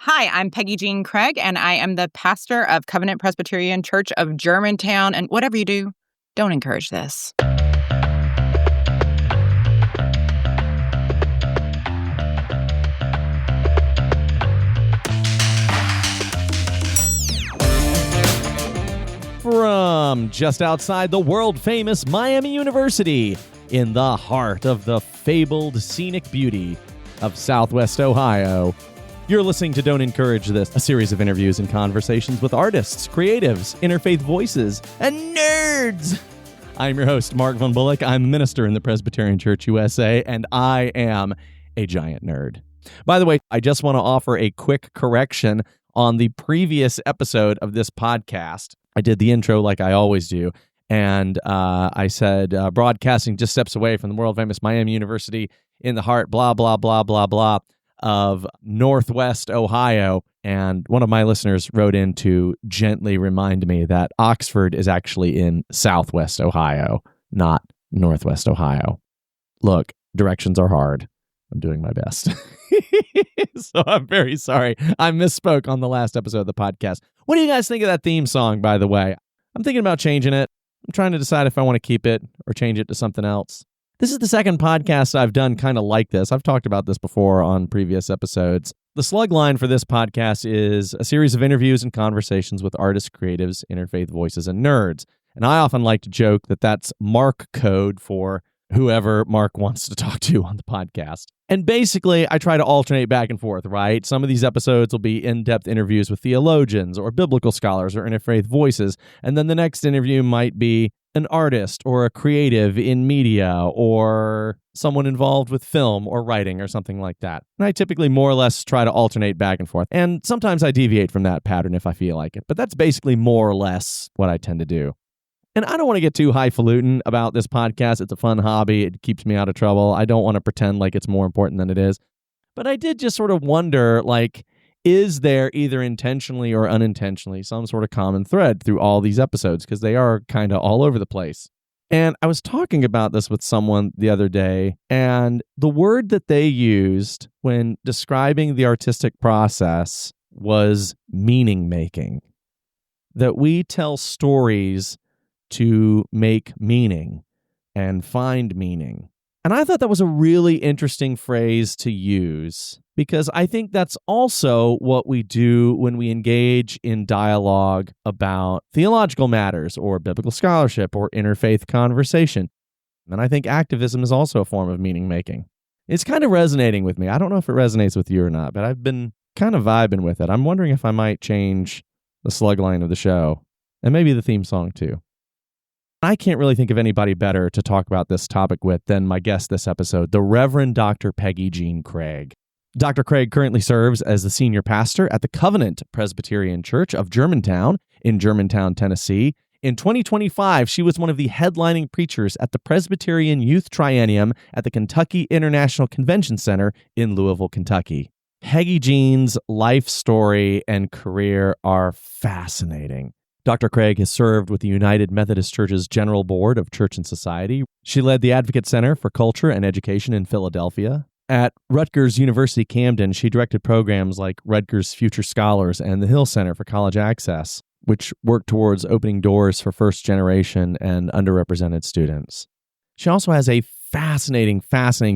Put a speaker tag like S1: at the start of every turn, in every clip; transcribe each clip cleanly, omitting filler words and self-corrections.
S1: Hi, I'm Peggy Jean Craig, and I am the pastor of Covenant Presbyterian Church of Germantown. And whatever you do, don't encourage this.
S2: From just outside the world-famous Miami University, in the heart of the fabled scenic beauty of Southwest Ohio, you're listening to Don't Encourage This, a series of interviews and conversations with artists, creatives, interfaith voices, and nerds. I'm your host, Mark Von Bullock. I'm a minister in the Presbyterian Church USA, and I am a giant nerd. By the way, I just want to offer a quick correction on the previous episode of this podcast. I did the intro like I always do, and I said, broadcasting just steps away from the world-famous Miami University in the heart, blah, blah, blah, blah, blah, of Northwest Ohio. And one of my listeners wrote in to gently remind me that Oxford is actually in Southwest Ohio, not Northwest Ohio. Look, directions are hard. I'm doing my best. So I'm very sorry. I misspoke on the last episode of the podcast. What do you guys think of that theme song, by the way? I'm thinking about changing it. I'm trying to decide if I want to keep it or change it to something else. This is the second podcast I've done kind of like this. I've talked about this before on previous episodes. The slug line for this podcast is a series of interviews and conversations with artists, creatives, interfaith voices, and nerds. And I often like to joke that that's Mark code for whoever Mark wants to talk to on the podcast. And basically, I try to alternate back and forth, right? Some of these episodes will be in-depth interviews with theologians or biblical scholars or interfaith voices. And then the next interview might be an artist or a creative in media or someone involved with film or writing or something like that. And I typically more or less try to alternate back and forth. And sometimes I deviate from that pattern if I feel like it. But that's basically more or less what I tend to do. And I don't want to get too highfalutin about this podcast. It's a fun hobby. It keeps me out of trouble. I don't want to pretend like it's more important than it is. But I did just sort of wonder, is there either intentionally or unintentionally some sort of common thread through all these episodes? Because they are kind of all over the place. And I was talking about this with someone the other day, and the word that they used when describing the artistic process was meaning making. That we tell stories to make meaning and find meaning. And I thought that was a really interesting phrase to use because I think that's also what we do when we engage in dialogue about theological matters or biblical scholarship or interfaith conversation. And I think activism is also a form of meaning making. It's kind of resonating with me. I don't know if it resonates with you or not, but I've been kind of vibing with it. I'm wondering if I might change the slug line of the show and maybe the theme song too. I can't really think of anybody better to talk about this topic with than my guest this episode, the Reverend Dr. Peggy Jean Craig. Dr. Craig currently serves as the senior pastor at the Covenant Presbyterian Church of Germantown in Germantown, Tennessee. In 2025, she was one of the headlining preachers at the Presbyterian Youth Triennium at the Kentucky International Convention Center in Louisville, Kentucky. Peggy Jean's life story and career are fascinating. Dr. Craig has served with the United Methodist Church's General Board of Church and Society. She led the Advocate Center for Culture and Education in Philadelphia. At Rutgers University Camden, she directed programs like Rutgers Future Scholars and the Hill Center for College Access, which worked towards opening doors for first-generation and underrepresented students. She also has a fascinating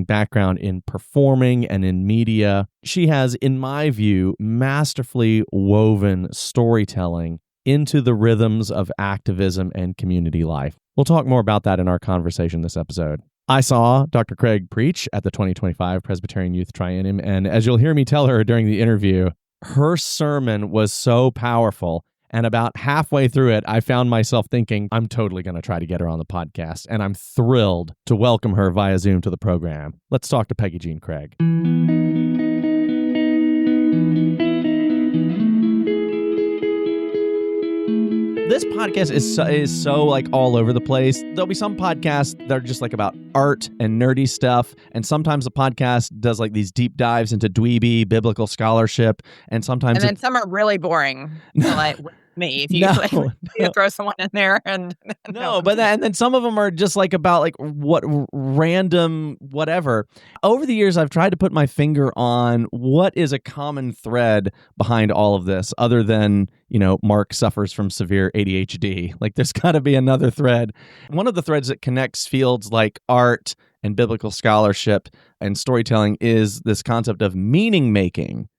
S2: background in performing and in media. She has, in my view, masterfully woven storytelling into the rhythms of activism and community life. We'll talk more about that in our conversation this episode. I saw Dr. Craig preach at the 2025 Presbyterian Youth Triennium, and as you'll hear me tell her during the interview, her sermon was so powerful, and about halfway through it, I found myself thinking, I'm totally going to try to get her on the podcast, and I'm thrilled to welcome her via Zoom to the program. Let's talk to Peggy Jean Craig. This podcast is so like all over the place. There'll be some podcasts that are just like about art and nerdy stuff, and sometimes the podcast does like these deep dives into dweeby biblical scholarship, and sometimes
S1: then some are really boring. Like with me, if you, you throw someone in there and
S2: then some of them are just like about like what random whatever. Over the years, I've tried to put my finger on what is a common thread behind all of this, other than, Mark suffers from severe ADHD. Like, there's got to be another thread. One of the threads that connects fields like art and biblical scholarship and storytelling is this concept of meaning making.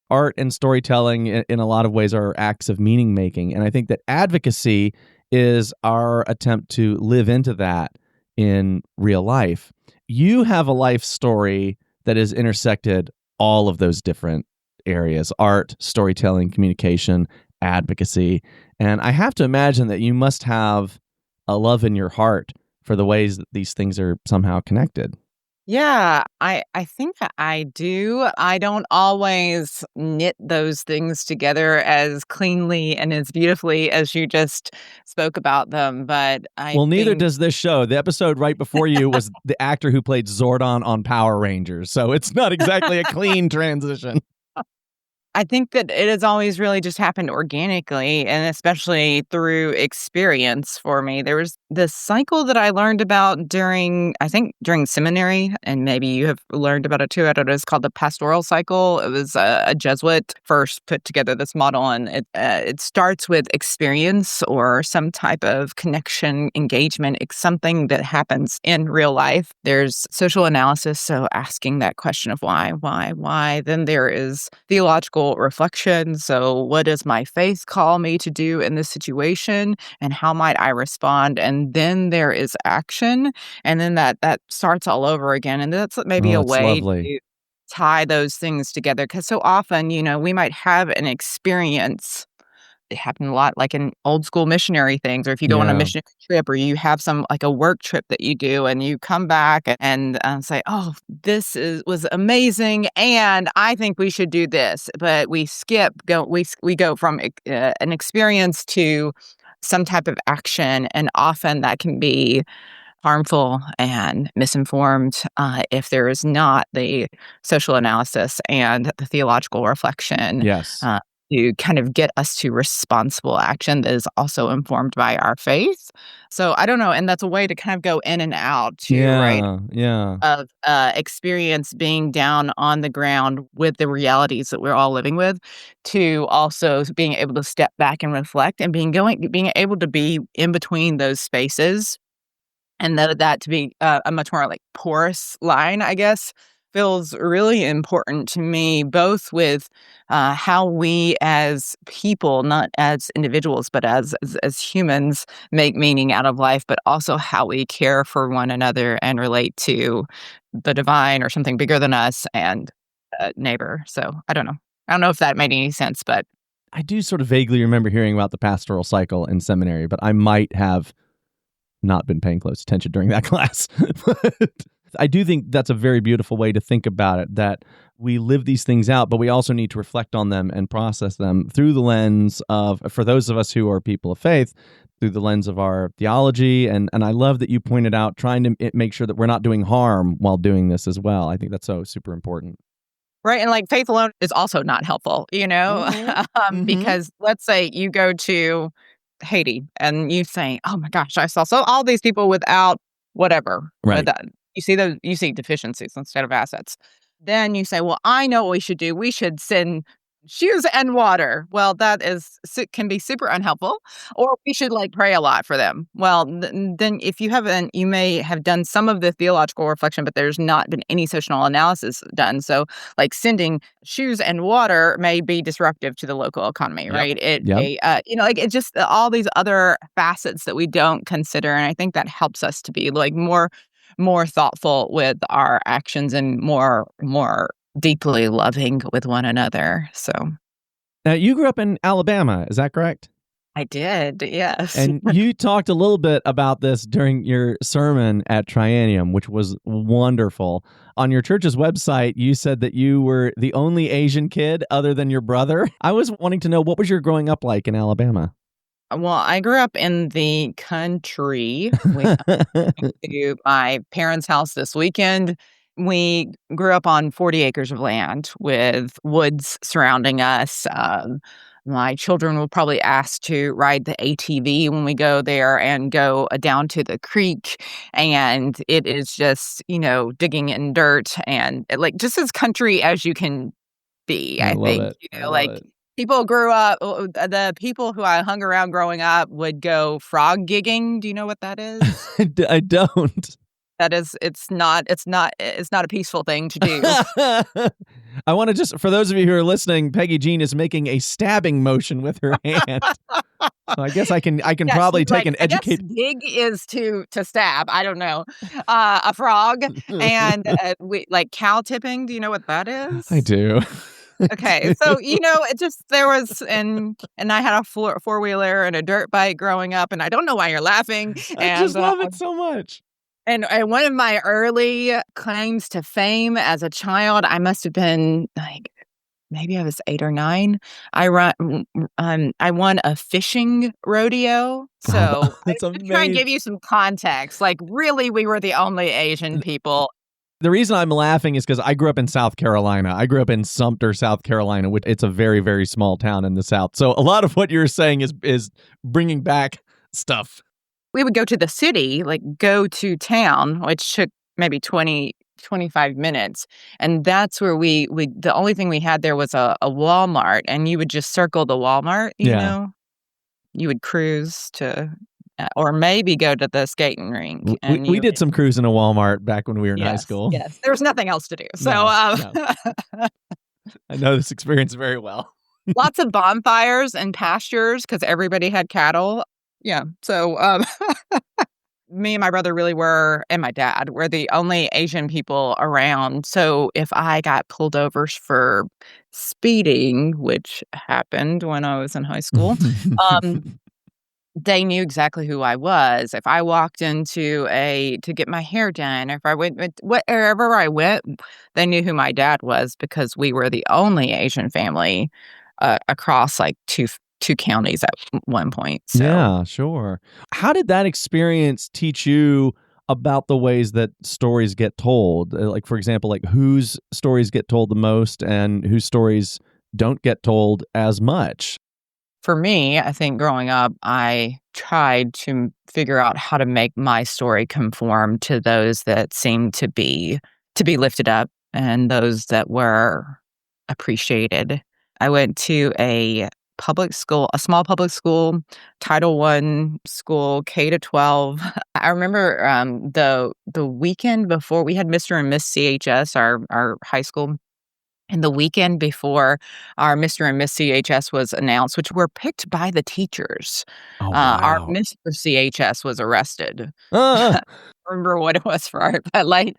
S2: Art and storytelling, in a lot of ways, are acts of meaning making. And I think that advocacy is our attempt to live into that in real life. You have a life story that has intersected all of those different areas: art, storytelling, communication, advocacy. And I have to imagine that you must have a love in your heart for the ways that these things are somehow connected.
S1: Yeah, I think I do. I don't always knit those things together as cleanly and as beautifully as you just spoke about them, but
S2: neither does this show. The episode right before you was the actor who played Zordon on Power Rangers, so it's not exactly a clean transition.
S1: I think that it has always really just happened organically, and especially through experience for me. There was this cycle that I learned about during seminary, and maybe you have learned about it too. I don't know. It's called the pastoral cycle. It was a Jesuit first put together this model, and it starts with experience or some type of connection, engagement. It's something that happens in real life. There's social analysis, so asking that question of why. Then there is theological reflection. So what does my faith call me to do in this situation, and how might I respond? And then there is action, and then that starts all over again. And that's maybe a way to tie those things together, because so often, we might have an experience. It happened a lot, like in old school missionary things, or if you go on a missionary trip, or you have some like a work trip that you do, and you come back and say, "Oh, this was amazing, and I think we should do this." But we go from an experience to some type of action, and often that can be harmful and misinformed if there is not the social analysis and the theological reflection.
S2: Yes.
S1: To kind of get us to responsible action that is also informed by our faith. So I don't know, and that's a way to kind of go in and out too, right?
S2: Yeah.
S1: Of experience being down on the ground with the realities that we're all living with, to also being able to step back and reflect, and being able to be in between those spaces, and that to be a much more like porous line, I guess, feels really important to me, both with how we as people, not as individuals, but as humans, make meaning out of life, but also how we care for one another and relate to the divine or something bigger than us and neighbor. So I don't know if that made any sense, but
S2: I do sort of vaguely remember hearing about the pastoral cycle in seminary, but I might have not been paying close attention during that class. But I do think that's a very beautiful way to think about it, that we live these things out, but we also need to reflect on them and process them through the lens of, for those of us who are people of faith, through the lens of our theology. And I love that you pointed out trying to make sure that we're not doing harm while doing this as well. I think that's so super important.
S1: Right. And like faith alone is also not helpful,
S2: Mm-hmm.
S1: Because let's say you go to Haiti and you say, "Oh my gosh, I saw all these people without whatever."
S2: Right.
S1: You see deficiencies instead of assets. Then you say, "Well, I know what we should do. We should send shoes and water." Well, can be super unhelpful. Or we should pray a lot for them. Well, then if you haven't, you may have done some of the theological reflection, but there's not been any social analysis done. So sending shoes and water may be disruptive to the local economy, right? It's just all these other facets that we don't consider. And I think that helps us to be more thoughtful with our actions and more deeply loving with one another. So
S2: now, you grew up in Alabama, is that correct?
S1: I did, yes.
S2: And you talked a little bit about this during your sermon at Triennium, which was wonderful. On your church's website, you said that you were the only Asian kid other than your brother. I was wanting to know, what was your growing up like in Alabama?
S1: Well, I grew up in the country. We went to my parents' house this weekend. We grew up on 40 acres of land with woods surrounding us. My children will probably ask to ride the ATV when we go there and go down to the creek. And it is just, digging in dirt and like just as country as you can be,
S2: I
S1: I
S2: love
S1: think.
S2: it. I love
S1: Like
S2: it.
S1: people grew up, the people who I hung around growing up would go frog gigging. Do you know what that is?
S2: I don't.
S1: That is, it's not a peaceful thing to do.
S2: I want to just, for those of you who are listening, Peggy Jean is making a stabbing motion with her hand. So I guess I can
S1: Yeah,
S2: probably
S1: she's
S2: take
S1: like,
S2: an
S1: I guess
S2: educate.
S1: gig is to stab. I don't know, a frog, and we like cow tipping. Do you know what that
S2: I
S1: is?
S2: do. I
S1: Okay,
S2: do.
S1: so it just there was and I had a four wheeler and a dirt bike growing up, and I don't know why you're laughing,
S2: I
S1: and
S2: just love it so much.
S1: And one of my early claims to fame as a child, I must have been, like, maybe I was 8 or 9. I won a fishing rodeo,
S2: Oh,
S1: so
S2: that's
S1: to try and
S2: amazing.
S1: give you some context, like, really, we were the only Asian people.
S2: The reason I'm laughing is because I grew up in South Carolina. I grew up in Sumter, South Carolina, which it's a very, very small town in the South. So a lot of what you're saying is bringing back stuff.
S1: We would go to the city, like, go to town, which took maybe 25 minutes, and that's where we the only thing we had there was a Walmart, and you would just circle the Walmart,
S2: Yeah.
S1: You would cruise to or maybe go to the skating rink,
S2: We
S1: and
S2: we
S1: you
S2: did some cruising a Walmart back when we were in high
S1: yes,
S2: school.
S1: yes, there was nothing else to do, so,
S2: No, no. I know this experience very well.
S1: lots of bonfires and pastures because everybody had cattle. Yeah, so, me and my brother really were and my dad were the only Asian people around, so if I got pulled over for speeding, which happened when I was in high school, um, they knew exactly who I was. If I walked into to get my hair done, or if I went wherever I went, they knew who my dad was because we were the only Asian family, across, like, two counties at one point, so
S2: Yeah, sure. How did that experience teach you about the ways that stories get told? Like, for example, like whose stories get told the most and whose stories don't get told as much?
S1: for me, I think growing up, I tried to figure out how to make my story conform to those that seemed to be lifted up and those that were appreciated. I went to a small public school, Title I school, K to 12. I remember the weekend before we had Mr. and Miss CHS, our high school. And the weekend before our Mr. and Miss CHS was announced, which were picked by the teachers,
S2: Oh,
S1: our
S2: wow.
S1: Mr. CHS was arrested.
S2: Ah,
S1: Remember what it was for art, but, like,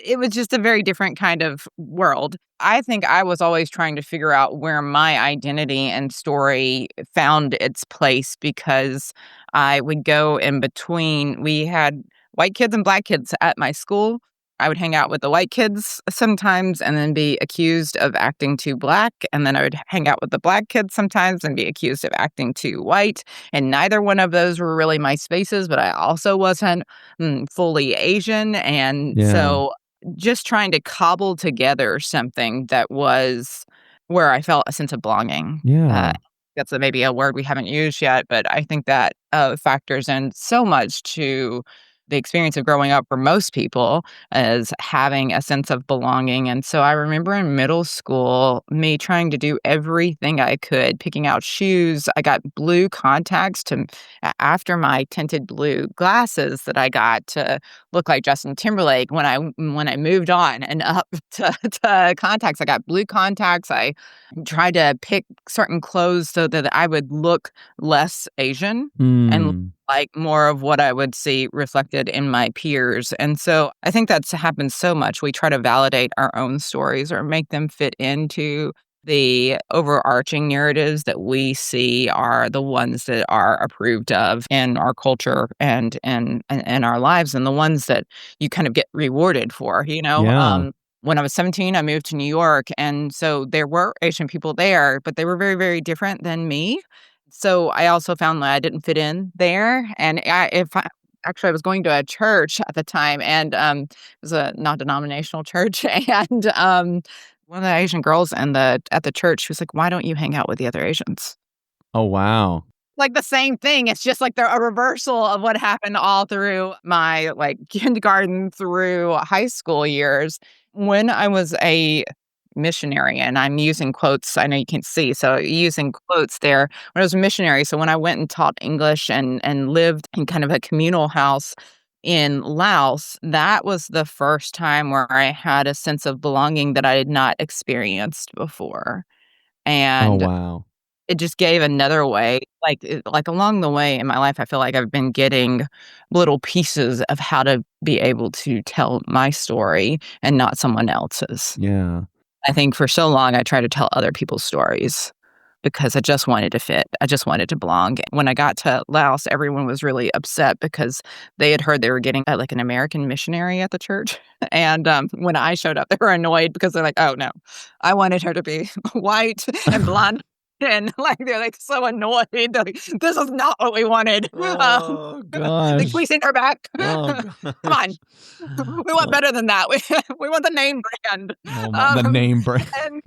S1: it was just a very different kind of world. I think I was always trying to figure out where my identity and story found its place because I would go in between. We had white kids and black kids at my school. I would hang out with the white kids sometimes and then be accused of acting too black, and then I would hang out with the black kids sometimes and be accused of acting too white, and neither one of those were really my spaces, but I also wasn't, fully Asian, and
S2: yeah.
S1: so just trying to cobble together something that was where I felt a sense of belonging.
S2: Yeah.
S1: That's maybe a word we haven't used yet, but I think that, factors in so much to the experience of growing up for most people as having a sense of belonging. And so I remember in middle school, me trying to do everything I could, picking out shoes. I got blue contacts after my tinted blue glasses that I got to look like Justin Timberlake when I moved on and up to contacts. I got blue contacts. I tried to pick certain clothes so that I would look less Asian and
S2: Hmm.
S1: like more of what I would see reflected in my peers. And so I think that's happened so much. We try to validate our own stories or make them fit into the overarching narratives that we see are the ones that are approved of in our culture and our lives, and the ones that you kind of get rewarded for,
S2: Yeah.
S1: when I was 17, I moved to New York, and so there were Asian people there, but they were very, very different than me. So I also found that I didn't fit in there. And actually, I was going to a church at the time, and it was a non-denominational church. And one of the Asian girls at the church, she was like, "Why don't you hang out with the other Asians?"
S2: Oh, wow.
S1: Like the same thing. It's just like a reversal of what happened all through my like kindergarten through high school years. When I was a missionary, and I'm using quotes, I know you can't see, so using quotes there. When I was a missionary, so when I went and taught English and lived in kind of a communal house in Laos, that was the first time where I had a sense of belonging that I had not experienced before.
S2: Oh,
S1: And
S2: wow.
S1: it just gave another way, like, along the way in my life, I feel like I've been getting little pieces of how to be able to tell my story and not someone else's.
S2: Yeah.
S1: I think for so long, I tried to tell other people's stories because I just wanted to fit. I just wanted to belong. When I got to Laos, everyone was really upset because they had heard they were getting, like, an American missionary at the church, and, when I showed up, they were annoyed because they're like, "Oh, no. I wanted her to be white and blonde." And, like, they're, like, so annoyed. They're like, "This is not what we wanted."
S2: Oh,
S1: Like,
S2: gosh.
S1: "Please send her back."
S2: Oh,
S1: Come
S2: gosh.
S1: on. We want better than that. We want the name brand.
S2: Oh, the
S1: Um,
S2: name brand.
S1: and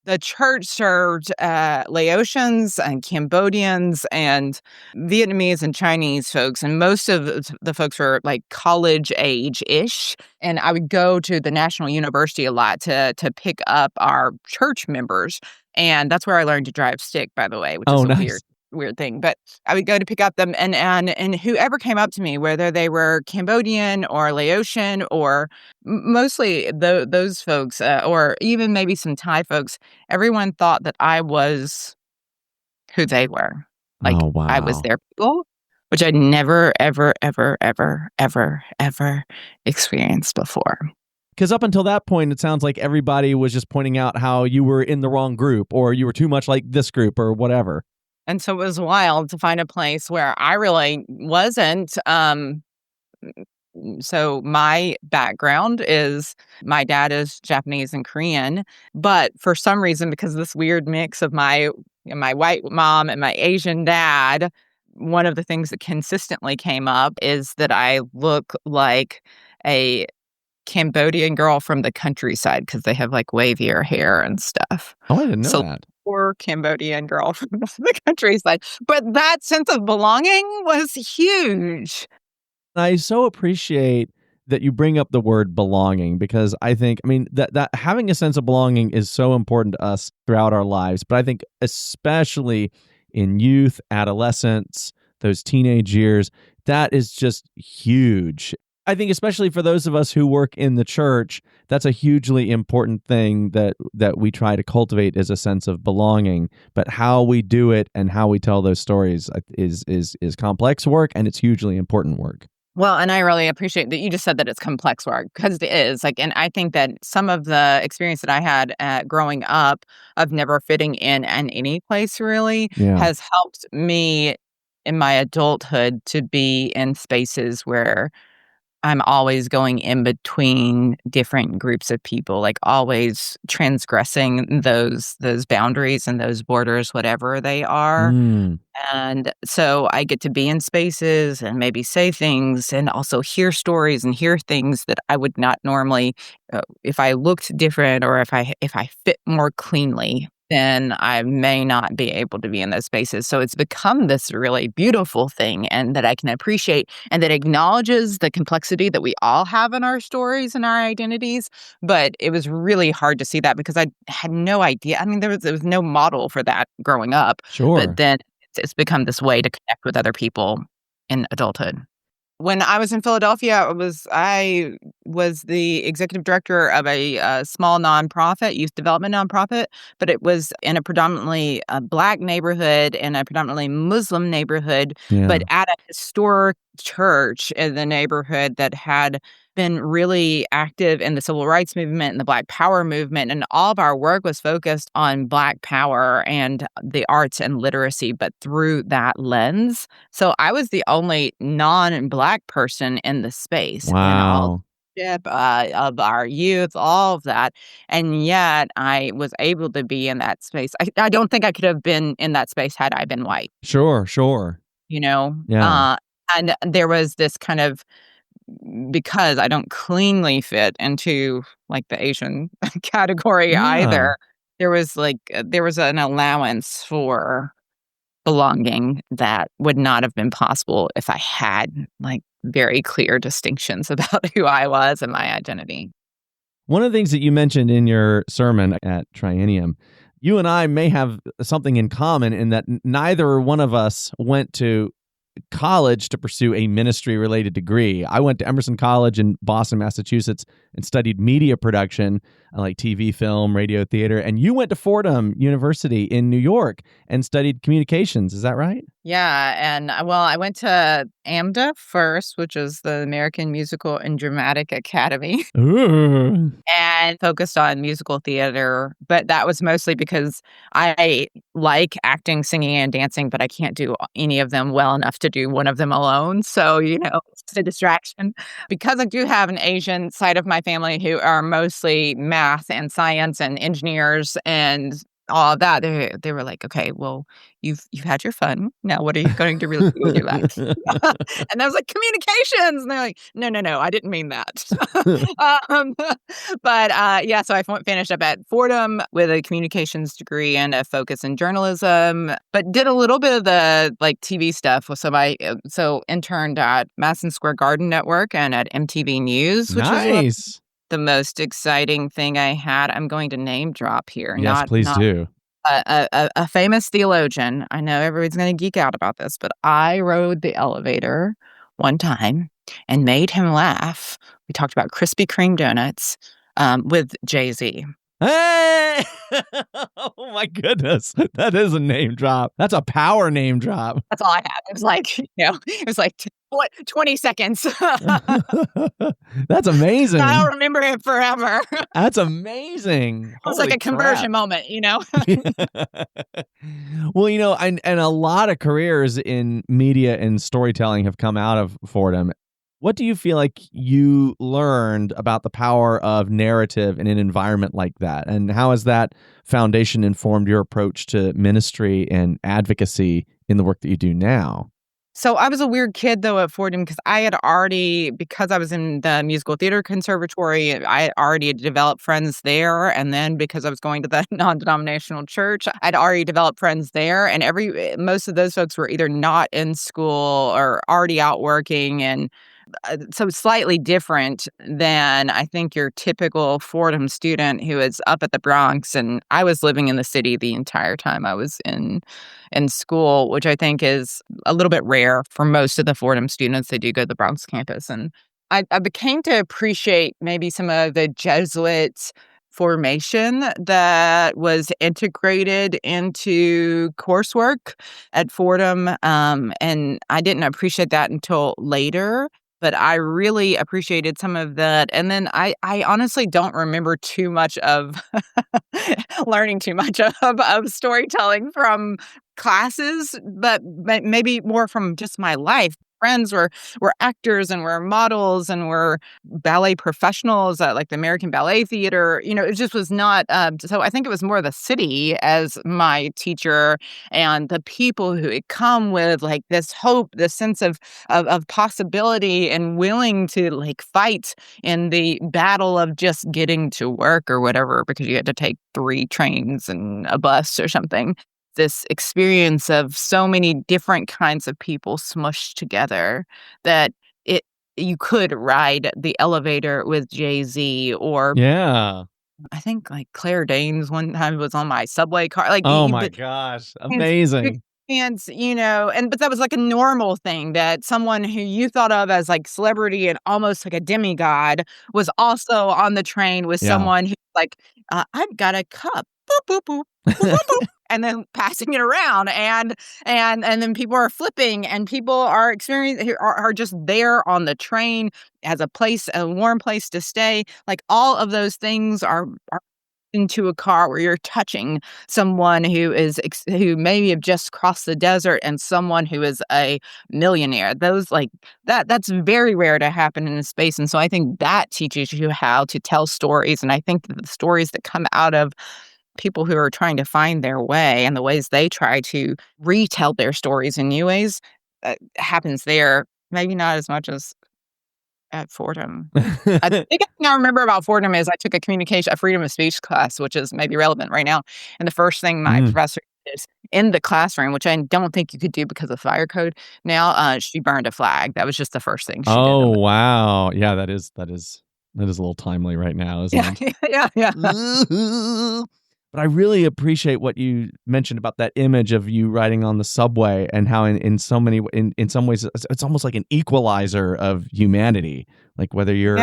S1: the church served Laotians and Cambodians and Vietnamese and Chinese folks, and most of the folks were like college age-ish. And I would go to the National University a lot to pick up our church members, and that's where I learned to drive stick, by the way, which
S2: Oh,
S1: is a
S2: nice.
S1: weird thing. But I would go to pick up them, and whoever came up to me, whether they were Cambodian or Laotian or mostly those folks, or even maybe some Thai folks, everyone thought that I was who they were. Like,
S2: Oh,
S1: I was
S2: wow.
S1: their people, which I'd never, ever, ever, ever, ever, ever experienced before.
S2: Because up until that point, it sounds like everybody was just pointing out how you were in the wrong group or you were too much like this group or whatever.
S1: And so it was wild to find a place where I really wasn't. So my background is my dad is Japanese and Korean, but for some reason, because of this weird mix of my white mom and my Asian dad, one of the things that consistently came up is that I look like a Cambodian girl from the countryside because they have like wavier hair and stuff.
S2: Oh, I didn't know
S1: So
S2: that.
S1: poor Cambodian girl from the countryside. But that sense of belonging was huge.
S2: I so appreciate that you bring up the word belonging because I mean, that having a sense of belonging is so important to us throughout our lives. But I think especially in youth, adolescence, those teenage years, that is just huge. I think especially for those of us who work in the church, that's a hugely important thing that we try to cultivate is a sense of belonging. But how we do it and how we tell those stories is complex work, and it's hugely important work.
S1: Well, and I really appreciate that you just said that it's complex work because it is. Like, and I think that some of the experience that I had growing up of never fitting in any place really
S2: Yeah.
S1: has helped me in my adulthood to be in spaces where I'm always going in between different groups of people, like always transgressing those boundaries and those borders, whatever they are.
S2: Mm.
S1: And so I get to be in spaces and maybe say things and also hear stories and hear things that I would not normally, if I looked different or if I fit more cleanly, then I may not be able to be in those spaces. So it's become this really beautiful thing and that I can appreciate and that acknowledges the complexity that we all have in our stories and our identities. But it was really hard to see that because I had no idea. I mean, there was no model for that growing up. But
S2: Sure.
S1: then it's become this way to connect with other people in adulthood. When I was in Philadelphia, I was the executive director of a small nonprofit, youth development nonprofit, but it was in a predominantly Black neighborhood and a predominantly Muslim neighborhood,
S2: Yeah.
S1: but at a historic church in the neighborhood that had been really active in the civil rights movement and the Black Power movement. And all of our work was focused on Black power and the arts and literacy, but through that lens. So I was the only non-Black person in the space. And all
S2: Wow.
S1: of our youth, all of that, and yet I was able to be in that space. I don't think I could have been in that space had I been white,
S2: Sure, sure.
S1: you know?
S2: Yeah.
S1: And there was this kind of because I don't cleanly fit into, like, the Asian category
S2: Yeah.
S1: either, there was an allowance for belonging that would not have been possible if I had, like, very clear distinctions about who I was and my identity.
S2: One of the things that you mentioned in your sermon at Triennium, you and I may have something in common in that neither one of us went to college to pursue a ministry related degree. I went to Emerson College in Boston, Massachusetts, and studied media production, like TV, film, radio, theater. And you went to Fordham University in New York and studied communications. Is that right?
S1: Yeah, and, well, I went to AMDA first, which is the American Musical and Dramatic Academy.
S2: Ooh.
S1: And focused on musical theater, but that was mostly because I like acting, singing, and dancing, but I can't do any of them well enough to do one of them alone, so, it's a distraction. Because I do have an Asian side of my family who are mostly math and science and engineers and all of that, they were like, "Okay, well, you've had your fun. Now what are you going to really do with your life?" And I was like, "Communications!" And they're like, "No, no, no, I didn't mean that." Um, but, yeah, so I finished up at Fordham with a communications degree and a focus in journalism, but did a little bit of the, like, TV stuff. So interned at Madison Square Garden Network and at MTV News, which was
S2: Nice.
S1: the most exciting thing I had. I'm going to name drop here,
S2: Yes, please
S1: not
S2: do.
S1: a famous theologian. I know everybody's gonna geek out about this, but I rode the elevator one time and made him laugh. We talked about Krispy Kreme donuts, with Jay-Z.
S2: Hey! Oh my goodness. That is a name drop. That's a power name drop.
S1: That's all I had. It was like, it was like, what, 20 seconds.
S2: That's amazing.
S1: I'll remember it forever.
S2: That's amazing.
S1: It was like
S2: Holy
S1: a conversion
S2: crap.
S1: moment.
S2: Well, and a lot of careers in media and storytelling have come out of Fordham. What do you feel like you learned about the power of narrative in an environment like that? And how has that foundation informed your approach to ministry and advocacy in the work that you do now?
S1: So I was a weird kid though at Fordham because because I was in the musical theater conservatory, I already had developed friends there. And then because I was going to the non-denominational church, I'd already developed friends there. And most of those folks were either not in school or already out working. And so slightly different than I think your typical Fordham student who is up at the Bronx. And I was living in the city the entire time I was in school, which I think is a little bit rare for most of the Fordham students. They do go to the Bronx campus. And I became to appreciate maybe some of the Jesuit formation that was integrated into coursework at Fordham. And I didn't appreciate that until later. But I really appreciated some of that. And then I honestly don't remember too much of learning too much of storytelling from classes, but maybe more from just my life. Friends were actors and were models and were ballet professionals at like the American Ballet Theater. It just was not. So I think it was more the city as my teacher and the people who had come with like this hope, this sense of possibility and willing to like fight in the battle of just getting to work or whatever because you had to take 3 trains and a bus or something. This experience of so many different kinds of people smushed together that you could ride the elevator with Jay-Z or
S2: Yeah.
S1: I think like Claire Danes one time was on my subway car. Like,
S2: Oh my gosh. Amazing.
S1: and but that was like a normal thing that someone who you thought of as like celebrity and almost like a demigod was also on the train with
S2: Yeah.
S1: someone who's like, I've got a cup. Boop, boop, boop, boop, boop, boop. And then passing it around and then people are flipping and people are are just there on the train as a warm place to stay. Like all of those things are into a car where you're touching someone who maybe have just crossed the desert and someone who is a millionaire. Those like that's very rare to happen in a space. And so I think that teaches you how to tell stories. And I think that the stories that come out of people who are trying to find their way and the ways they try to retell their stories in new ways happens there. Maybe not as much as at Fordham. I think the thing I remember about Fordham is I took a freedom of speech class, which is maybe relevant right now. And the first thing my professor did in the classroom, which I don't think you could do because of fire code now, she burned a flag. That was just the first thing she did.
S2: Oh, wow. Yeah, that is a little timely right now, isn't it?
S1: Yeah.
S2: But I really appreciate what you mentioned about that image of you riding on the subway and how in some ways it's almost like an equalizer of humanity. Like whether you're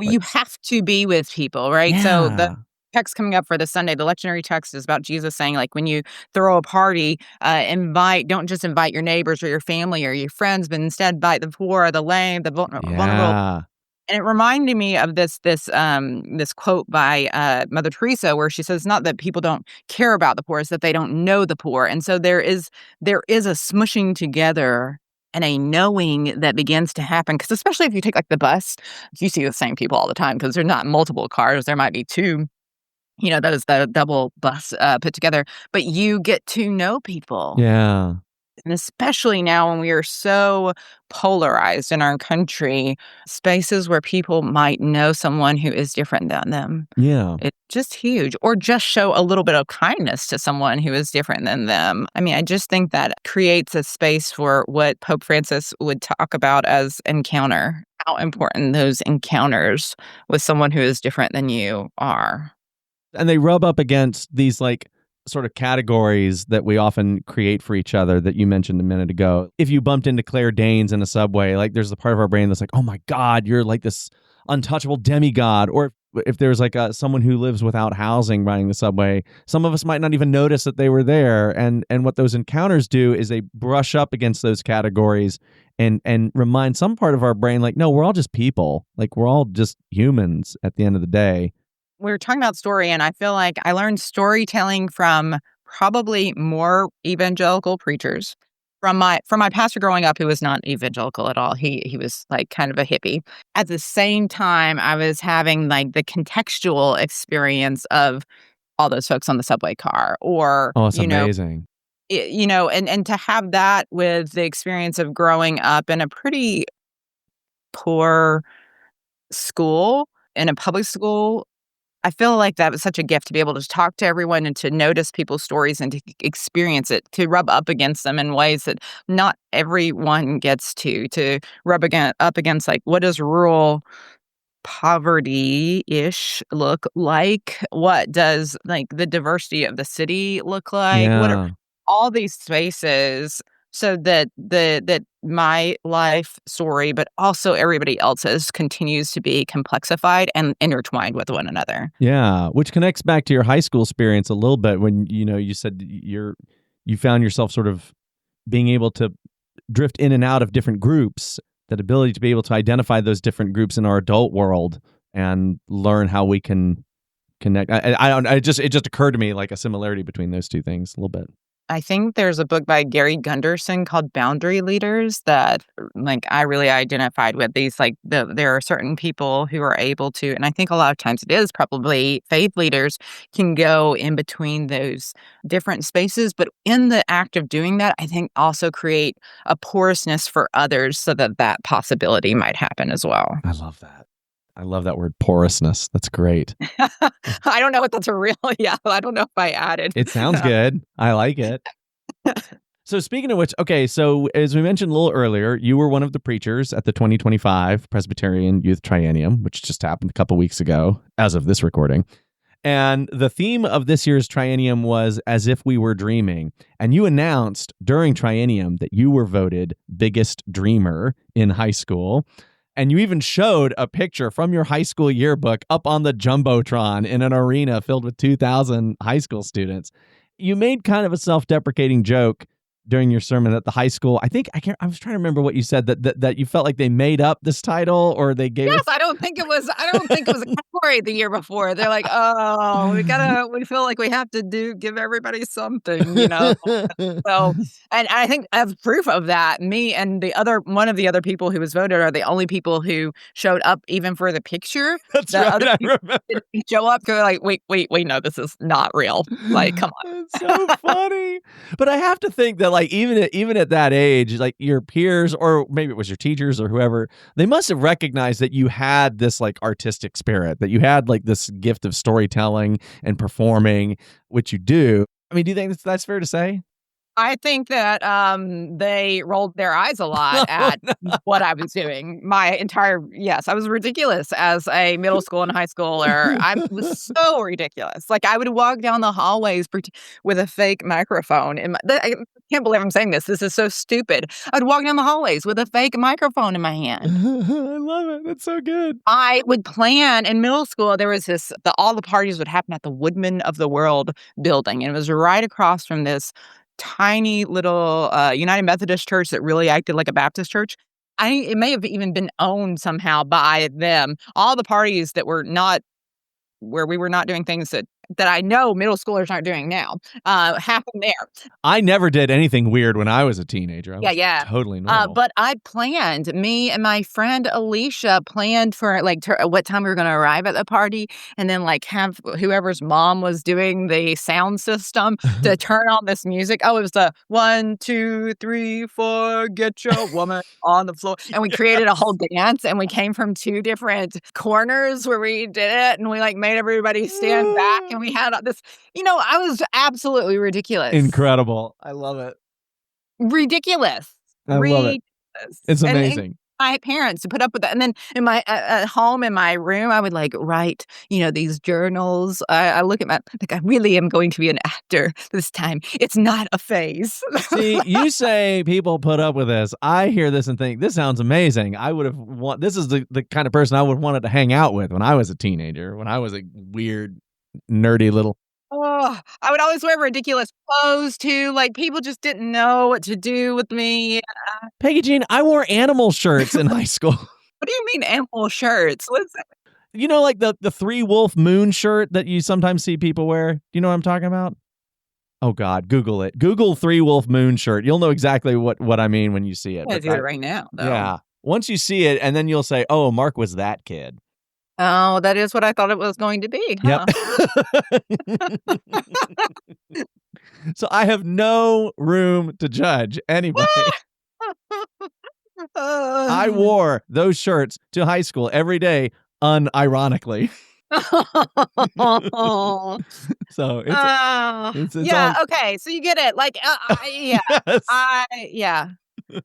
S1: you have to be with people, right?
S2: Yeah.
S1: So the text coming up for this Sunday, the lectionary text is about Jesus saying, like, when you throw a party, don't just invite your neighbors or your family or your friends, but instead invite the poor, the lame, the vulnerable. And it reminded me of this quote by Mother Teresa, where she says, not that people don't care about the poor, it's that they don't know the poor. And so there is a smushing together and a knowing that begins to happen. Because especially if you take like the bus, you see the same people all the time because there's not multiple cars. There might be two. That is the double bus put together. But you get to know people.
S2: Yeah.
S1: And especially now when we are so polarized in our country, spaces where people might know someone who is different than them.
S2: Yeah.
S1: It's just huge. Or just show a little bit of kindness to someone who is different than them. I mean, I just think that creates a space for what Pope Francis would talk about as encounter, how important those encounters with someone who is different than you are.
S2: And they rub up against these like sort of categories that we often create for each other that you mentioned a minute ago. If you bumped into Claire Danes in a subway, like there's the part of our brain that's like, oh my God, you're like this untouchable demigod. Or if there's like someone who lives without housing riding the subway, some of us might not even notice that they were there. And what those encounters do is they brush up against those categories and remind some part of our brain, like, no, we're all just people. Like we're all just humans at the end of the day.
S1: We were talking about story, and I feel like I learned storytelling from probably more evangelical preachers. From my pastor growing up, who was not evangelical at all. He was like kind of a hippie. At the same time, I was having like the contextual experience of all those folks on the subway car, or
S2: it's amazing.
S1: And to have that with the experience of growing up in a pretty poor school, in a public school. I feel like that was such a gift to be able to talk to everyone and to notice people's stories and to experience it, to rub up against them in ways that not everyone gets to rub up against, like, what does rural poverty-ish look like? What does, like, the diversity of the city look like?
S2: Yeah.
S1: What are all these spaces so that that my life story, but also everybody else's, continues to be complexified and intertwined with one another.
S2: Yeah, which connects back to your high school experience a little bit when, you said you found yourself sort of being able to drift in and out of different groups, that ability to be able to identify those different groups in our adult world and learn how we can connect. It just occurred to me like a similarity between those two things a little bit.
S1: I think there's a book by Gary Gunderson called Boundary Leaders that, like, I really identified with. These, like, there are certain people who are able to, and I think a lot of times it is probably faith leaders can go in between those different spaces, but in the act of doing that, I think also create a porousness for others so that possibility might happen as well.
S2: I love that. I love that word, porousness. That's great.
S1: I don't know what that's I don't know if I added.
S2: It sounds good. I like it. So speaking of which, okay, so as we mentioned a little earlier, you were one of the preachers at the 2025 Presbyterian Youth Triennium, which just happened a couple weeks ago, as of this recording. And the theme of this year's Triennium was As If We Were Dreaming. And you announced during Triennium that you were voted biggest dreamer in high school. And you even showed a picture from your high school yearbook up on the Jumbotron in an arena filled with 2,000 high school students. You made kind of a self-deprecating joke during your sermon at the high school. I was trying to remember what you said, that you felt like they made up this title, or they gave
S1: Yes,
S2: it.
S1: I don't think it was a category the year before. They're like, "Oh, we feel like we have to give everybody something," you know? So, and I think as proof of that, me and one of the other people who was voted are the only people who showed up even for the picture.
S2: That's
S1: The
S2: right,
S1: other
S2: I
S1: people
S2: remember.
S1: didn't show up. They're like, "Wait, no, this is not real." Like, come on.
S2: It's so funny. But I have to think that, like, even at that age, like, your peers, or maybe it was your teachers or whoever, they must have recognized that you had this, like, artistic spirit, that you had, like, this gift of storytelling and performing, which you do. I mean, do you think that's fair to say?
S1: I think that, they rolled their eyes a lot at what I was doing. Yes, I was ridiculous as a middle school and high schooler. I was so ridiculous. Like, I would walk down the hallways with a fake microphone in I can't believe I'm saying this. This is so stupid. I'd walk down the hallways with a fake microphone in my hand.
S2: I love it. That's so good.
S1: I would plan in middle school. There was all the parties would happen at the Woodman of the World building, and it was right across from this tiny little United Methodist church that really acted like a Baptist church. It may have even been owned somehow by them. All the parties that were not where we were not doing things that I know middle schoolers aren't doing now happened there.
S2: I never did anything weird when I was a teenager. I was
S1: Yeah.
S2: totally normal.
S1: But me and my friend Alicia planned for like what time we were going to arrive at the party, and then like have whoever's mom was doing the sound system to turn on this music. Oh, it was the 1, 2, 3, 4, get your woman on the floor. And we created a whole dance, and we came from 2 different corners where we did it, and we like made everybody stand back. And we had this, I was absolutely ridiculous.
S2: Incredible. I love it.
S1: Ridiculous.
S2: I love it. It's amazing.
S1: And my parents to put up with that. And then in my at home in my room, I would like write, these journals. I look at I really am going to be an actor this time. It's not a phase.
S2: See, you say people put up with this. I hear this and think, this sounds amazing. This is the kind of person I would wanted to hang out with when I was a teenager, when I was a weird, nerdy little.
S1: Oh, I would always wear ridiculous clothes too. Like people just didn't know what to do with me.
S2: Peggy Jean, I wore animal shirts in high school.
S1: What do you mean animal shirts? What's that?
S2: Like the 3-wolf moon shirt that you sometimes see people wear? Do you know what I'm talking about? Oh God, Google it. Google 3-wolf moon shirt. You'll know exactly what I mean when you see it.
S1: I do it right now, though.
S2: Yeah. Once you see it, and then you'll say, oh, Mark was that kid.
S1: Oh, that is what I thought it was going to be. Huh?
S2: Yep. So I have no room to judge anybody. I wore those shirts to high school every day, unironically. So it's
S1: okay. So you get it. Like,
S2: yes.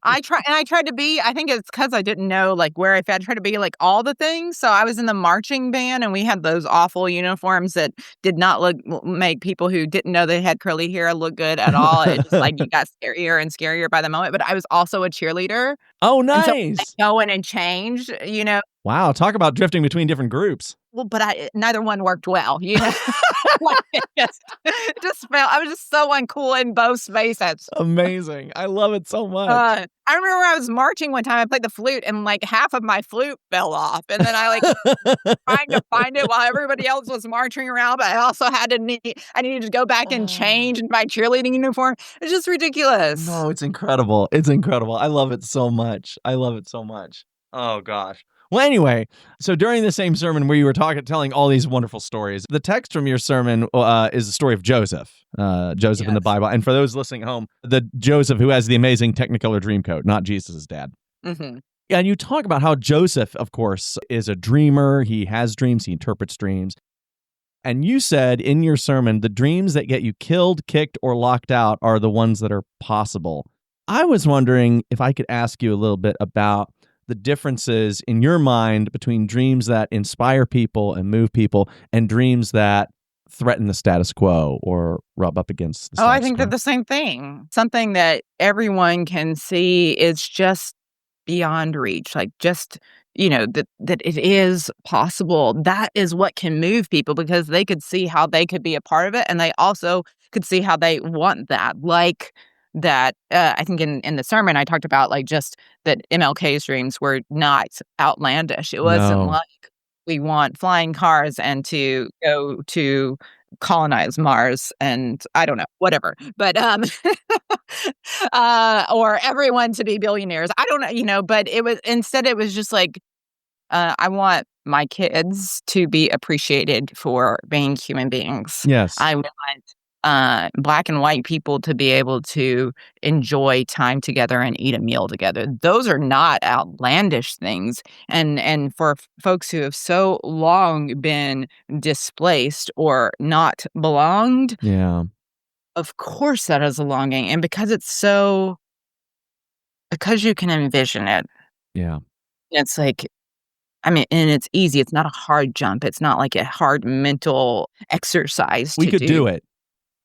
S1: I tried to be, I think it's because I didn't know like where I tried to be like all the things. So I was in the marching band, and we had those awful uniforms that did not make people who didn't know they had curly hair look good at all. It just like you got scarier and scarier by the moment. But I was also a cheerleader.
S2: Oh, nice.
S1: And so I go in and change,
S2: Wow, talk about drifting between different groups.
S1: Well, but neither one worked well, Like, it just felt, I was just so uncool in both spaces.
S2: Amazing. I love it so much.
S1: I remember when I was marching one time, I played the flute, and like half of my flute fell off. And then I like trying to find it while everybody else was marching around, but I also I needed to go back and change in my cheerleading uniform. It's just ridiculous.
S2: No, it's incredible. It's incredible. I love it so much. Oh gosh. Well, anyway, so during the same sermon where you were telling all these wonderful stories, the text from your sermon is the story of Joseph, Joseph in the Bible. And for those listening at home, the Joseph who has the amazing Technicolor Dreamcoat, not Jesus' dad.
S1: Mm-hmm.
S2: And you talk about how Joseph, of course, is a dreamer. He has dreams. He interprets dreams. And you said in your sermon, the dreams that get you killed, kicked, or locked out are the ones that are possible. I was wondering if I could ask you a little bit about the differences in your mind between dreams that inspire people and move people and dreams that threaten the status quo or rub up against the status quo.
S1: I think they're the same thing. Something that everyone can see is just beyond reach, like just, that it is possible. That is what can move people, because they could see how they could be a part of it, and they also could see how they want that. Like that I think in the sermon I talked about, like, just that MLK's dreams were not outlandish. It wasn't
S2: No.
S1: like we want flying cars and to go to colonize Mars and I don't know, whatever. But or everyone to be billionaires. I don't know, but it was just like I want my kids to be appreciated for being human beings.
S2: Yes.
S1: I want Black and white people to be able to enjoy time together and eat a meal together. Those are not outlandish things. And for folks who have so long been displaced or not belonged,
S2: Yeah.
S1: of course that is a longing. And because you can envision it,
S2: Yeah.
S1: it's like, I mean, and it's easy. It's not a hard jump. It's not like a hard mental exercise
S2: We
S1: to
S2: could
S1: do.
S2: do it.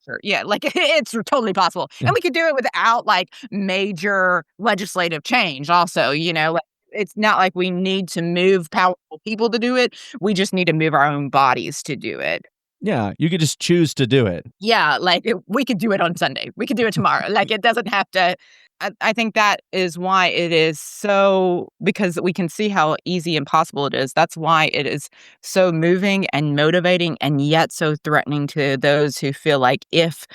S1: Sure. Yeah, like, it's totally possible,
S2: Yeah.
S1: and we could do it without, like, major legislative change also, like, it's not like we need to move powerful people to do it, we just need to move our own bodies to do it.
S2: Yeah. You could just choose to do it.
S1: Yeah, like, we could do it on Sunday, we could do it tomorrow, like, it doesn't have to I think that is why it is so because we can see how easy and possible it is, that's why it is so moving and motivating and yet so threatening to those who feel like if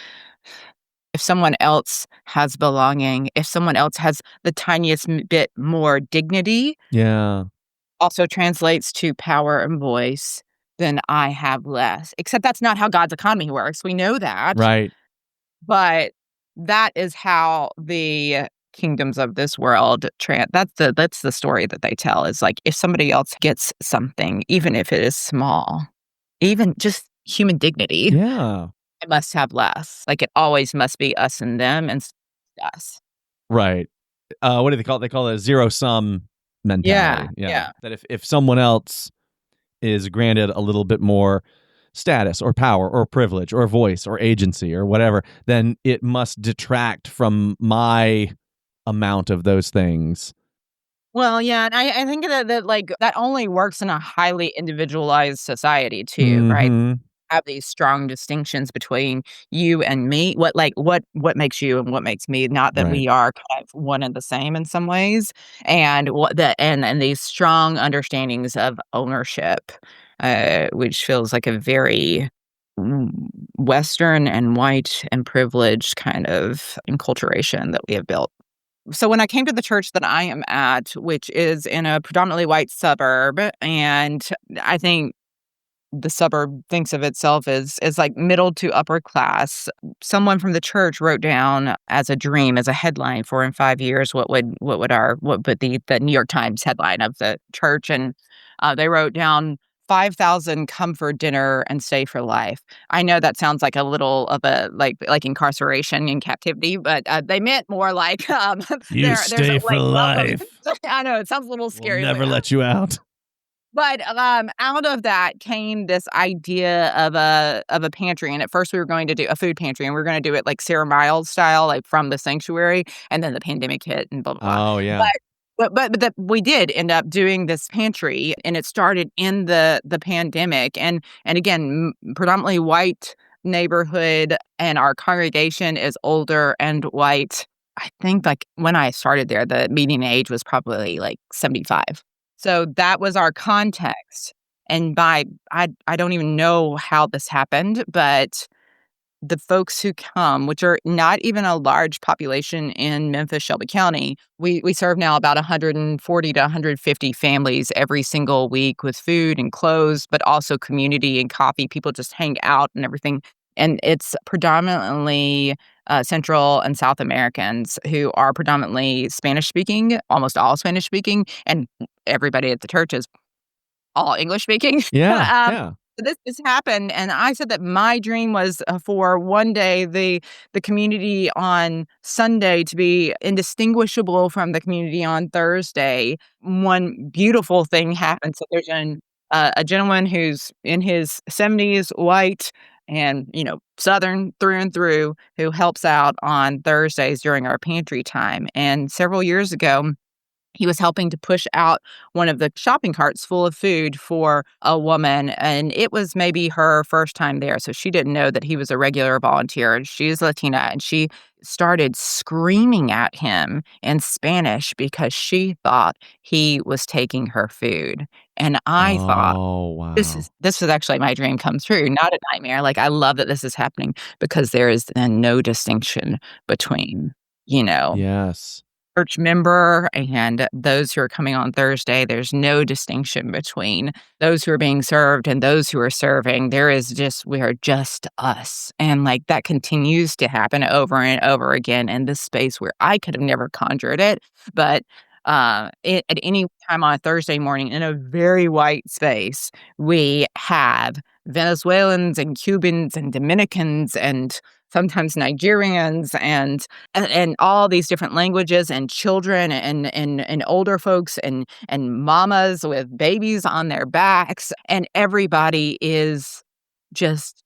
S1: someone else has belonging, if someone else has the tiniest bit more dignity,
S2: Yeah.
S1: also translates to power and voice, then I have less. Except that's not how God's economy works. We know that.
S2: Right.
S1: But that is how the kingdoms of this world that's the story that they tell is like if somebody else gets something, even if it is small, even just human dignity,
S2: Yeah.
S1: I must have less. Like, it always must be us and them and us.
S2: Right. What do they call it? They call it a zero-sum mentality.
S1: Yeah.
S2: That if someone else is granted a little bit more status or power or privilege or voice or agency or whatever, then it must detract from my amount of those things.
S1: Well, yeah, and I think that, like, that only works in a highly individualized society too, right?
S2: Mhm.
S1: Have these strong distinctions between you and me. What makes you and what makes me, not that
S2: Right.
S1: we are kind of one and the same in some ways, and what the and these strong understandings of ownership, which feels like a very mm, Western and white and privileged kind of enculturation that we have built. So when I came to the church that I am at, which is in a predominantly white suburb, and I think the suburb thinks of itself as like middle to upper class. Someone from the church wrote down as a dream, as a headline for in 5 years, what would the New York Times headline of the church, and they wrote down 5,000 come for dinner and stay for life. I know that sounds like a little of a like incarceration in captivity, but they meant more like
S2: You
S1: there's
S2: stay
S1: a
S2: for
S1: welcome.
S2: life.
S1: I know it sounds a little
S2: We'll
S1: scary.
S2: never let you out.
S1: But, out of that came this idea of a pantry, and at first we were going to do a food pantry, and we were gonna do it like Sarah Miles style, like from the sanctuary, and then the pandemic hit and blah, blah, blah.
S2: Oh, yeah.
S1: But we did end up doing this pantry, and it started in the pandemic, and again, predominantly white neighborhood, and our congregation is older and white. I think, like, when I started there, the median age was probably, like, 75. So that was our context, and I don't even know how this happened, but the folks who come, which are not even a large population in Memphis, Shelby County, we serve now about 140 to 150 families every single week with food and clothes, but also community and coffee. People just hang out and everything. And it's predominantly Central and South Americans who are predominantly Spanish speaking, almost all Spanish speaking, and everybody at the church is all English speaking.
S2: Yeah.
S1: um,
S2: Yeah.
S1: this happened, and I said that my dream was for one day the community on Sunday to be indistinguishable from the community on Thursday. One beautiful thing happened. So there's a gentleman who's in his 70s, white, and Southern through and through, who helps out on Thursdays during our pantry time. And several years ago, he was helping to push out one of the shopping carts full of food for a woman, and it was maybe her first time there, so she didn't know that he was a regular volunteer, and she's Latina, and she started screaming at him in Spanish because she thought he was taking her food. And I thought,
S2: Oh, wow.
S1: this is actually my dream come true, not a nightmare. Like, I love that this is happening because there is then no distinction between, you know,
S2: Yes.
S1: church member and those who are coming on Thursday. There's no distinction between those who are being served and those who are serving. We are just us. And like that continues to happen over and over again in this space where I could have never conjured it. But at any time on a Thursday morning in a very white space, we have Venezuelans and Cubans and Dominicans and sometimes Nigerians and all these different languages and children and older folks and mamas with babies on their backs, and everybody is just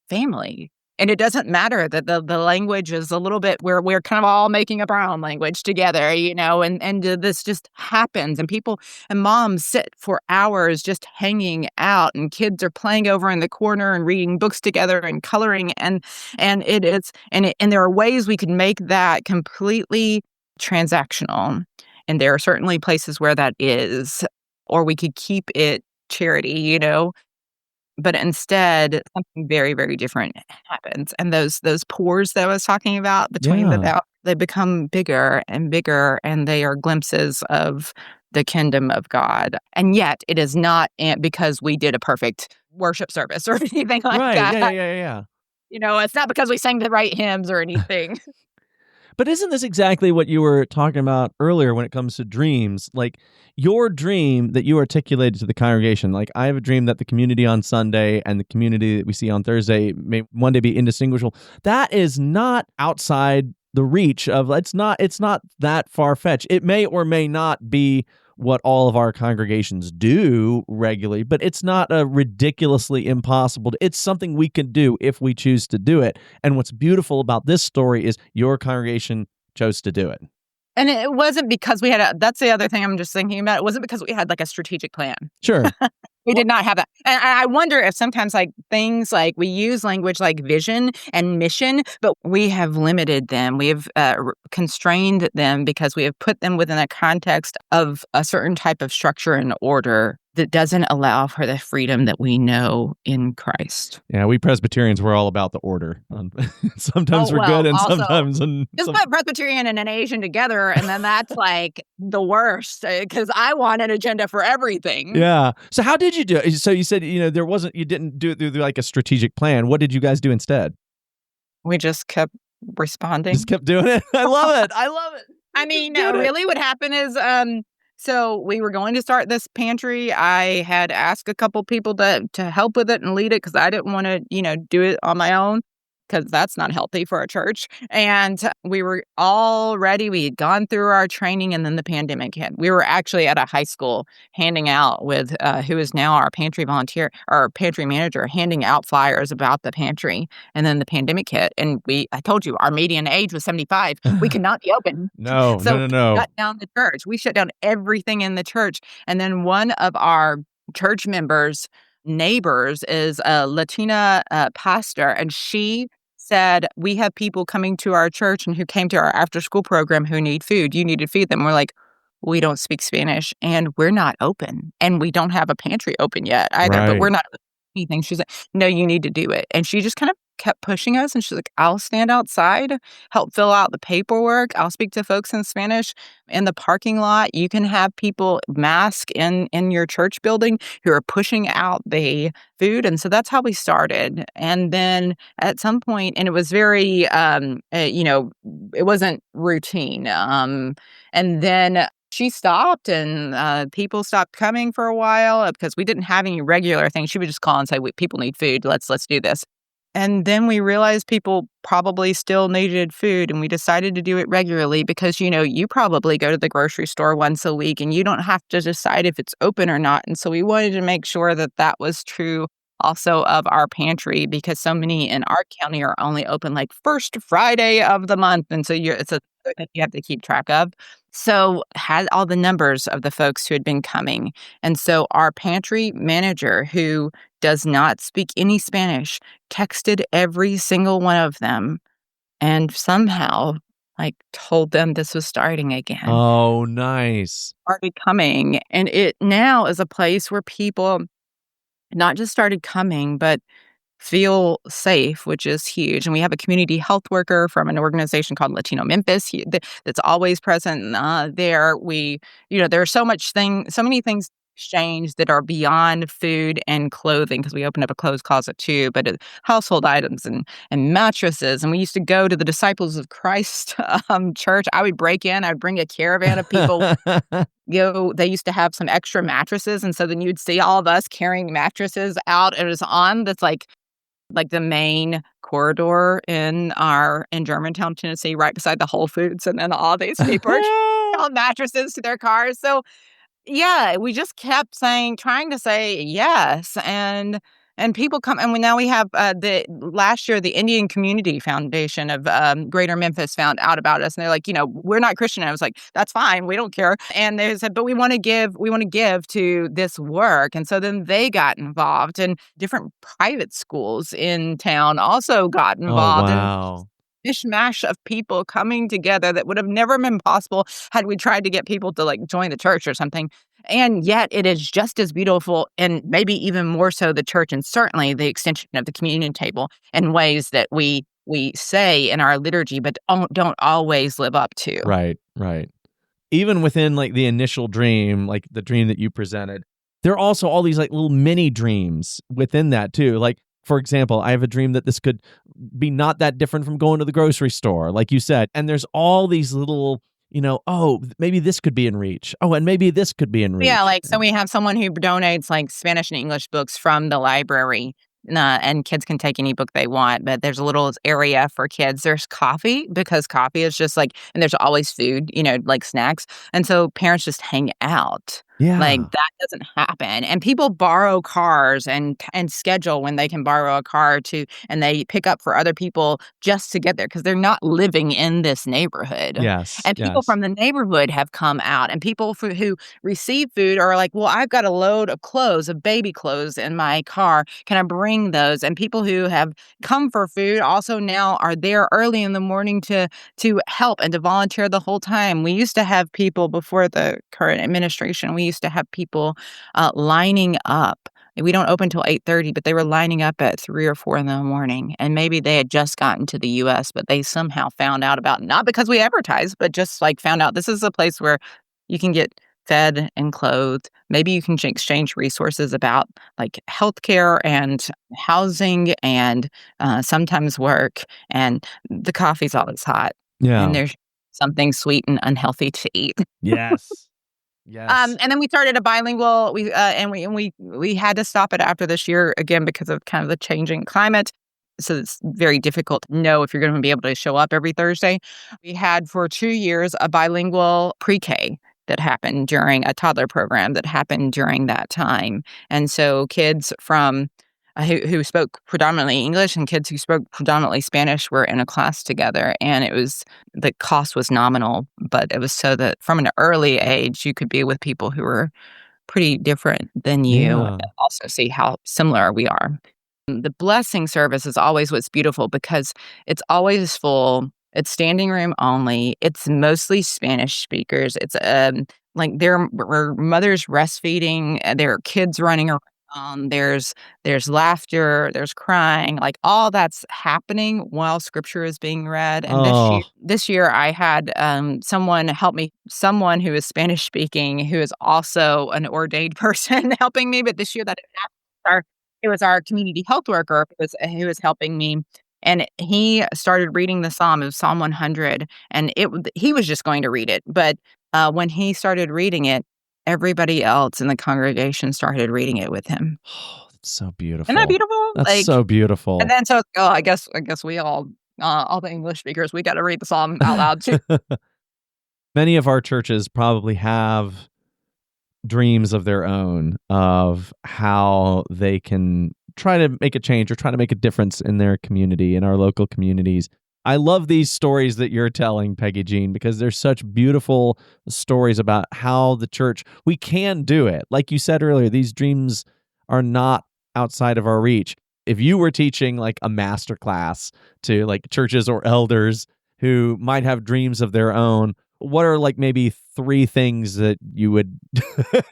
S1: family. And it doesn't matter that the language is a little bit, we're kind of all making a brown language together, you know, and this just happens. And people and moms sit for hours just hanging out, and kids are playing over in the corner and reading books together and coloring. And there are ways we could make that completely transactional. And there are certainly places where that is, or we could keep it charity, you know. But instead, something very, very different happens. And those pores that I was talking about between
S2: Yeah.
S1: they become bigger and bigger, and they are glimpses of the kingdom of God. And yet, it is not because we did a perfect worship service or anything like
S2: Right.
S1: that.
S2: Yeah.
S1: You know, it's not because we sang the right hymns or anything.
S2: But isn't this exactly what you were talking about earlier when it comes to dreams? Like your dream that you articulated to the congregation, like I have a dream that the community on Sunday and the community that we see on Thursday may one day be indistinguishable. That is not outside the reach of, it's not that far-fetched. It may or may not be what all of our congregations do regularly, but it's not a ridiculously impossible. It's something we can do if we choose to do it. And what's beautiful about this story is your congregation chose to do it.
S1: And it wasn't because we had that's the other thing I'm just thinking about. It wasn't because we had like a strategic plan.
S2: Sure.
S1: We did not have that. And I wonder if sometimes like things like we use language like vision and mission, but we have limited them. We have constrained them because we have put them within a context of a certain type of structure and order that doesn't allow for the freedom that we know in Christ.
S2: Yeah, we Presbyterians, we're all about the order. Sometimes we're good and
S1: also,
S2: sometimes...
S1: Just put Presbyterian and an Asian together, and then that's like the worst, because I want an agenda for everything.
S2: Yeah. So how did you do it? So you said, you didn't do it through like a strategic plan. What did you guys do instead?
S1: We just kept responding.
S2: Just kept doing it? I love it. I love it.
S1: I mean, really what happened is... So we were going to start this pantry. I had asked a couple people to help with it and lead it because I didn't want to, do it on my own, because that's not healthy for a church. And we were all ready. We had gone through our training, and then the pandemic hit. We were actually at a high school handing out with who is now our pantry volunteer, our pantry manager, handing out flyers about the pantry. And then the pandemic hit, and I told you, our median age was 75. We could not be open.
S2: No.
S1: We shut down the church. We shut down everything in the church. And then one of our church members' neighbors is a Latina pastor, and she said, we have people coming to our church and who came to our after school program who need food. You need to feed them. We're like, we don't speak Spanish and we're not open, and we don't have a pantry open yet either,
S2: Right.
S1: but we're not anything. She's like, no, you need to do it. And she just kind of kept pushing us, and she's like, I'll stand outside, help fill out the paperwork. I'll speak to folks in Spanish in the parking lot. You can have people mask in your church building who are pushing out the food. And so that's how we started. And then at some point, and it was very, it wasn't routine. And then she stopped, and people stopped coming for a while because we didn't have any regular things. She would just call and say, people need food. Let's do this. And then we realized people probably still needed food, and we decided to do it regularly because, you probably go to the grocery store once a week and you don't have to decide if it's open or not. And so we wanted to make sure that that was true also of our pantry, because so many in our county are only open like first Friday of the month. And so it's a that you have to keep track of. So had all the numbers of the folks who had been coming. And so our pantry manager, who does not speak any Spanish, texted every single one of them and somehow, like, told them this was starting again,
S2: Oh, nice.
S1: started coming. And it now is a place where people not just started coming, but feel safe, which is huge. And we have a community health worker from an organization called Latino Memphis that's always present there. There are so many things exchange that are beyond food and clothing, because we opened up a clothes closet too, but household items and mattresses. And we used to go to the Disciples of Christ church. I'd bring a caravan of people. They used to have some extra mattresses, and so then you'd see all of us carrying mattresses out. It was on that's like the main corridor in Germantown, Tennessee, right beside the Whole Foods, and then all these people are on mattresses to their cars. So yeah, we just kept trying to say yes, and people come, and now we have the last year the Indian Community Foundation of Greater Memphis found out about us, and they're like, we're not Christian. And I was like, that's fine, we don't care. And they said, but we want to give to this work, and so then they got involved, and different private schools in town also got
S2: Oh,
S1: involved.
S2: wow.
S1: Mishmash of people coming together that would have never been possible had we tried to get people to join the church or something. And yet it is just as beautiful, and maybe even more so the church, and certainly the extension of the communion table in ways that we say in our liturgy, but don't always live up to.
S2: Right, right. Even within the initial dream, like the dream that you presented, there are also all these little mini dreams within that too. Like, for example, I have a dream that this could be not that different from going to the grocery store, like you said. And there's all these little, maybe this could be in reach. Oh, and maybe this could be in reach.
S1: Yeah, so we have someone who donates Spanish and English books from the library. And kids can take any book they want, but there's a little area for kids. There's coffee, because coffee is just and there's always food, snacks. And so parents just hang out.
S2: Yeah.
S1: That doesn't happen. And people borrow cars and schedule when they can borrow a car and they pick up for other people just to get there, because they're not living in this neighborhood.
S2: Yes.
S1: And people from the neighborhood have come out, and people who receive food are like, well, I've got a load of baby clothes in my car. Can I bring those? And people who have come for food also now are there early in the morning to help and to volunteer the whole time. We used to have people before the current administration. We used to have people lining up. We don't open till 8:30, but they were lining up at 3 or 4 in the morning. And maybe they had just gotten to the U.S., but they somehow found out about, not because we advertised, but just found out this is a place where you can get fed and clothed. Maybe you can exchange resources about healthcare and housing and sometimes work. And the coffee's always hot.
S2: Yeah.
S1: And there's something sweet and unhealthy to eat.
S2: Yes. Yes.
S1: And then we started a bilingual. We had to stop it after this year again because of kind of the changing climate. So it's very difficult to know if you're going to be able to show up every Thursday. We had for 2 years a bilingual pre-K that happened during a toddler program that happened during that time. And so kids from who spoke predominantly English and kids who spoke predominantly Spanish were in a class together. And the cost was nominal, but it was so that from an early age, you could be with people who were pretty different than you, and also see how similar we are. The blessing service is always what's beautiful, because it's always full. It's standing room only. It's mostly Spanish speakers. It's there were mothers breastfeeding. There are kids running around. There's laughter. There's crying. All that's happening while Scripture is being read. And this year I had someone help me. Someone who is Spanish speaking, who is also an ordained person, helping me. But this year it was our community health worker who was helping me. And he started reading the Psalm 100, and he was just going to read it. But when he started reading it, everybody else in the congregation started reading it with him.
S2: Oh, that's so beautiful.
S1: Isn't that beautiful?
S2: That's so beautiful.
S1: And then I guess we all the English speakers, we got to read the Psalm out loud too.
S2: Many of our churches probably have dreams of their own of how they can try to make a change or try to make a difference in their community, in our local communities. I love these stories that you're telling, Peggy Jean, because there's such beautiful stories about how the church, we can do it. Like you said earlier, these dreams are not outside of our reach. If you were teaching like a master class to like churches or elders who might have dreams of their own, what are like maybe 3 things that you would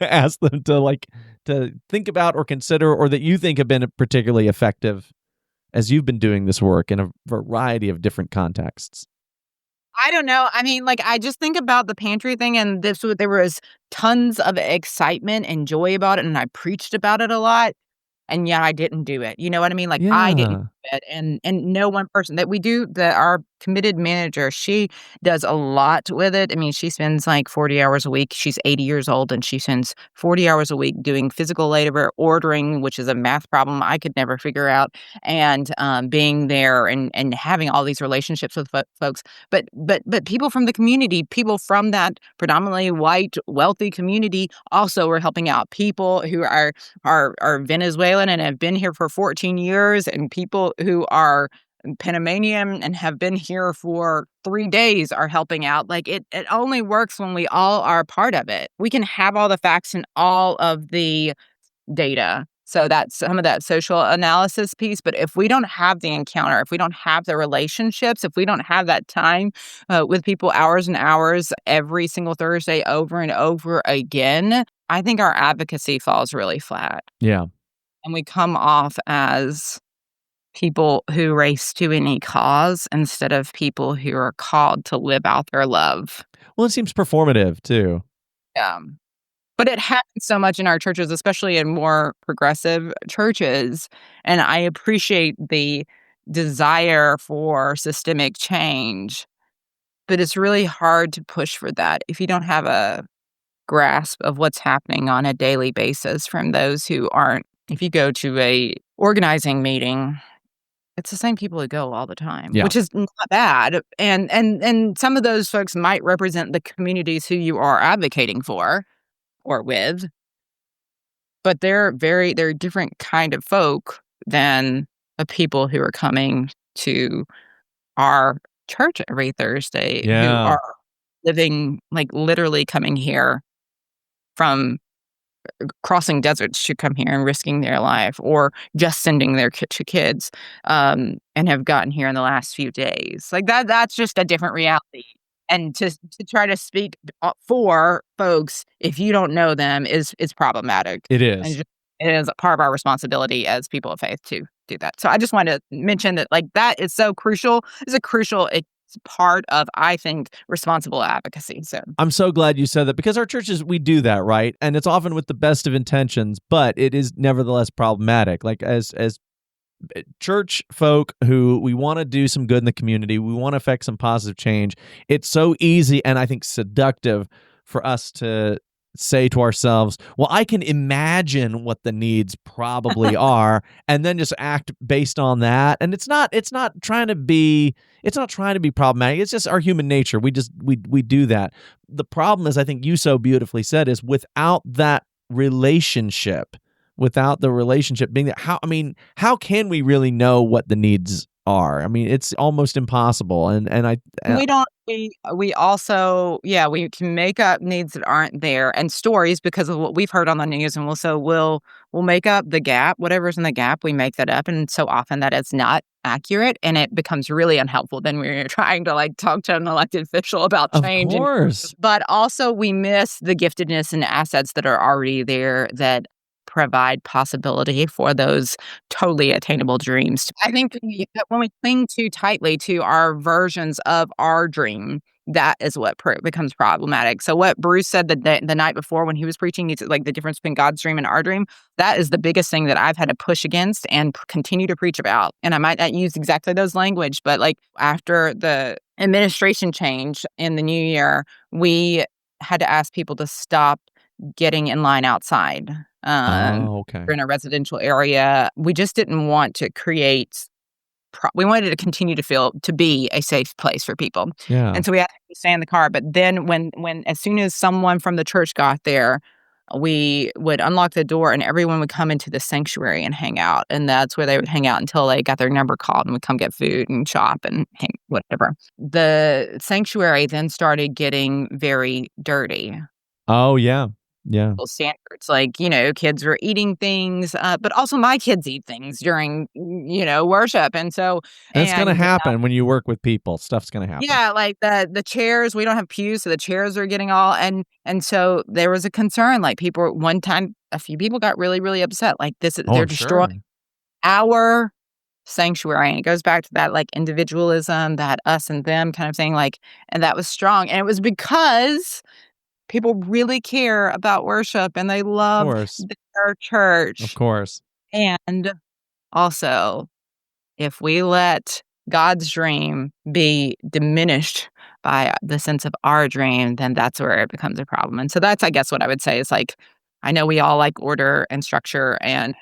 S2: ask them to think about or consider, or that you think have been particularly effective as you've been doing this work in a variety of different contexts?
S1: I don't know. I mean, like, I just think about the pantry thing, and there was tons of excitement and joy about it, and I preached about it a lot. And yet I didn't do it. You know what I mean? Like, I didn't
S2: Yeah.
S1: do it, and no one person that we do that our committed manager, she does a lot with it. I mean, she spends, like, 40 hours a week. She's 80 years old, and she spends 40 hours a week doing physical labor, ordering, which is a math problem I could never figure out, and, being there and having all these relationships with folks. But people from the community, people from that predominantly white, wealthy community also were helping out. People who are Venezuelan and have been here for 14 years, and people who are Panamanian and have been here for 3 days are helping out. Like, it only works when we all are part of it. We can have all the facts and all of the data. So that's some of that social analysis piece. But if we don't have the encounter, if we don't have the relationships, if we don't have that time with people hours and hours every single Thursday over and over again, I think our advocacy falls really flat.
S2: Yeah.
S1: And we come off as people who race to any cause instead of people who are called to live out their love.
S2: Well, it seems performative too.
S1: But it happens so much in our churches, especially in more progressive churches. And I appreciate the desire for systemic change, but it's really hard to push for that if you don't have a grasp of what's happening on a daily basis from those who aren't. If you go to a organizing meeting, it's the same people who go all the time,
S2: Yeah.
S1: which is not bad. And some of those folks might represent the communities who you are advocating for or with, but they're a different kind of folk than the people who are coming to our church every Thursday, who
S2: Yeah.
S1: are living, like, literally coming here from crossing deserts to come here and risking their life, or just sending their kids, and have gotten here in the last few days. Like, that's just a different reality. And to try to speak for folks, if you don't know them, is problematic.
S2: It
S1: And
S2: is.
S1: it is a part of our responsibility as people of faith to do that. So I just wanted to mention that, like, that is so crucial. It's a crucial part of, I think, responsible advocacy. So
S2: I'm so glad you said that, because our churches, we do that, right? And it's often with the best of intentions, but it is nevertheless problematic. Like, as church folk who we want to do some good in the community, we want to affect some positive change, it's so easy and I think seductive for us to say to ourselves, well, I can imagine what the needs probably are, and then just act based on that. And it's not trying to be problematic. It's just our human nature. We do that. The problem is, I think you so beautifully said, is without that relationship, without the relationship being there, how can we really know what the needs are? I mean, it's almost impossible. And
S1: we don't. We also, we can make up needs that aren't there, and stories, because of what we've heard on the news, and we'll make up the gap, whatever's in the gap, we make that up, and so often that is not accurate, and it becomes really unhelpful. Then we're trying to, like, talk to an elected official about change.
S2: Of course.
S1: But also we miss the giftedness and assets that are already there that provide possibility for those totally attainable dreams. I think when we cling too tightly to our versions of our dream, that is what becomes problematic. So what Bruce said the night before when he was preaching, it's like the difference between God's dream and our dream. That is the biggest thing that I've had to push against and continue to preach about. And I might not use exactly those language, but, like, after the administration change in the new year, we had to ask people to stop getting in line outside.
S2: Okay.
S1: We're in a residential area. We just didn't want to create. We wanted to continue to be a safe place for people.
S2: Yeah.
S1: And so we had to stay in the car. But then when as soon as someone from the church got there, we would unlock the door and everyone would come into the sanctuary and hang out. And that's where they would hang out until they got their number called and would come get food and shop and hang, whatever. The sanctuary then started getting very dirty.
S2: Oh, yeah. Yeah.
S1: Standards, like, kids were eating things, but also my kids eat things during, worship. And so,
S2: it's going to happen when you work with people. Stuff's going to happen.
S1: Yeah, like the chairs, we don't have pews, so the chairs are getting all, and so there was a concern, like one time, a few people got really, really upset, like they're destroying our sanctuary. And it goes back to that like individualism, that us and them kind of thing, like, and that was strong. And it was because people really care about worship and they love their church.
S2: Of course.
S1: And also, if we let God's dream be diminished by the sense of our dream, then that's where it becomes a problem. And so that's, I guess, what I would say is like, I know we all like order and structure and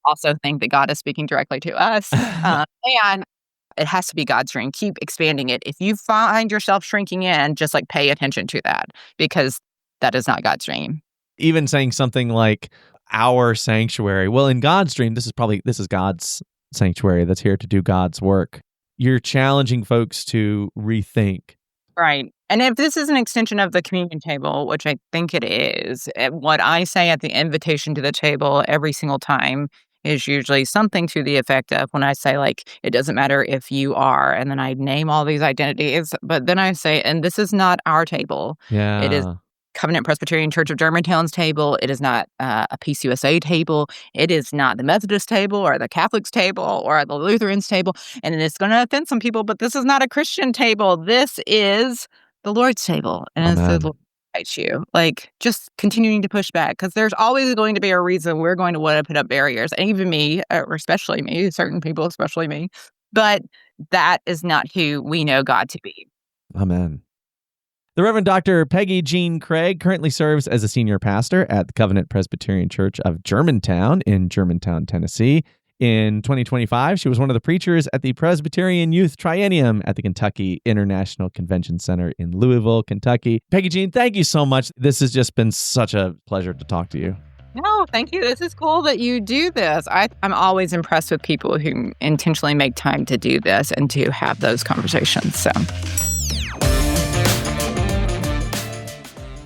S1: also think that God is speaking directly to us. And it has to be God's dream. Keep expanding it. If you find yourself shrinking in, just like pay attention to that, because that is not God's dream.
S2: Even saying something like our sanctuary. Well, in God's dream, this is God's sanctuary that's here to do God's work. You're challenging folks to rethink.
S1: Right. And if this is an extension of the communion table, which I think it is, what I say at the invitation to the table every single time is usually something to the effect of, when I say, like, it doesn't matter if you are, and then I name all these identities, but then I say, and this is not our table.
S2: Yeah.
S1: It is Covenant Presbyterian Church of Germantown's table. It is not a PCUSA table. It is not the Methodist table or the Catholics table or the Lutherans table. And it's going to offend some people, but this is not a Christian table. This is the Lord's table. And it's the Lord invites you. Like, just continuing to push back, because there's always going to be a reason we're going to want to put up barriers. And even me, or especially me, certain people, especially me. But that is not who we know God to be.
S2: Amen. The Reverend Dr. Peggy Jean Craig currently serves as a senior pastor at the Covenant Presbyterian Church of Germantown in Germantown, Tennessee. In 2025, she was one of the preachers at the Presbyterian Youth Triennium at the Kentucky International Convention Center in Louisville, Kentucky. Peggy Jean, thank you so much. This has just been such a pleasure to talk to you.
S1: No, thank you. This is cool that you do this. I'm always impressed with people who intentionally make time to do this and to have those conversations. So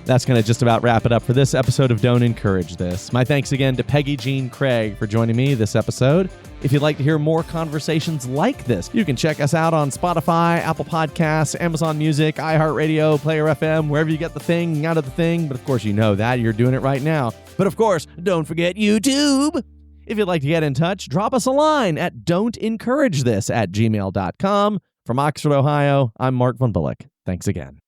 S2: that's going to just about wrap it up for this episode of Don't Encourage This. My thanks again to Peggy Jean Craig for joining me this episode. If you'd like to hear more conversations like this, you can check us out on Spotify, Apple Podcasts, Amazon Music, iHeartRadio, Player FM, wherever you get the thing out of the thing. But of course, you know that. You're doing it right now. But of course, don't forget YouTube. If you'd like to get in touch, drop us a line at don'tencouragethis@gmail.com. From Oxford, Ohio, I'm Mark Von Bullock. Thanks again.